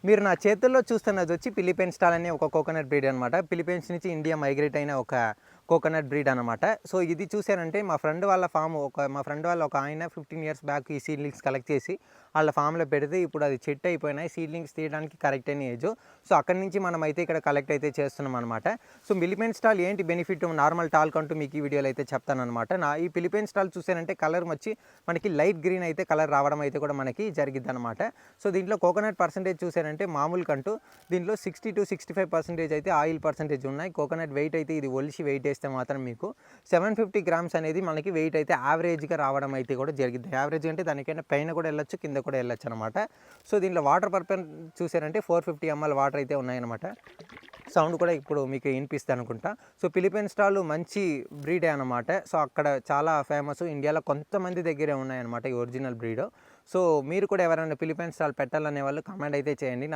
మీరు నా చేతుల్లో చూస్తున్నది వచ్చి ఫిలిపైన్ స్టాల్ అనే ఒక కోకోనట్ బ్రీడ్ అనమాట. ఫిలిపైన్స్ నుంచి ఇండియా మైగ్రేట్ అయిన ఒక కోకోనట్ బ్రీడ్ అనమాట. సో ఇది చూసారంటే మా ఫ్రెండ్ వాళ్ళ ఒక ఆయన 15 ఇయర్స్ బ్యాక్ ఈ సీడ్లింగ్స్ కలెక్ట్ చేసి వాళ్ళ ఫామ్‌లో పెడితే ఇప్పుడు అది చెట్టు అయిపోయినాయి. సీడ్లింగ్స్ తీయడానికి కరెక్ట్ అయిన ఏజ్. సో అక్కడి నుంచి మనం అయితే ఇక్కడ కలెక్ట్ అయితే చేస్తున్నాం అనమాట. సో ఫిలిపైన్ స్టాల్ ఏంటి బెనిఫిట్ నార్మల్ టాల్ కంటూ మీకు ఈ వీడియోలో అయితే చెప్తానన్నమాట. ఈ ఫిలిపైన్ స్టాల్ చూసారంటే కలర్ వచ్చి మనకి లైట్ గ్రీన్ అయితే కలర్ రావడం అయితే కూడా మనకి జరిగిద్దనమాట. సో దీంట్లో కోకోనట్ పర్సెంటేజ్ చూసారంటే మామూలు కంటూ దీంట్లో 60-65% అయితే ఆయిల్ పర్సెంటేజ్ ఉన్నాయి. కోకోనట్ వెయిట్ అయితే ఇది ఒలిసి వెయిట్ వేస్తే మాత్రం మీకు 750 గ్రామ్స్ అనేది మనకి వెయిట్ అయితే యావరేజ్గా రావడం అయితే కూడా జరిగింది. యావరేజ్ అంటే దానికైనా పైన కూడా వెళ్ళొచ్చు, కింద కూడా వెళ్ళొచ్చు అనమాట. సో దీంట్లో వాటర్ పర్పన్ చూసారంటే 450 ml వాటర్ అయితే ఉన్నాయన్నమాట. సౌండ్ కూడా ఇప్పుడు మీకు వినిపిస్తుంది అనుకుంటా. సో ఫిలిపైన్ స్టాల్ మంచి బ్రీడే అనమాట. సో అక్కడ చాలా ఫేమస్, ఇండియాలో కొంతమంది దగ్గరే ఉన్నాయన్నమాట ఈ ఒరిజినల్ బ్రీడ్. సో మీరు కూడా ఎవరైనా ఫిలిపైన్ స్టాల్ పెట్టాలనే వాళ్ళు కామెంట్ అయితే చేయండి.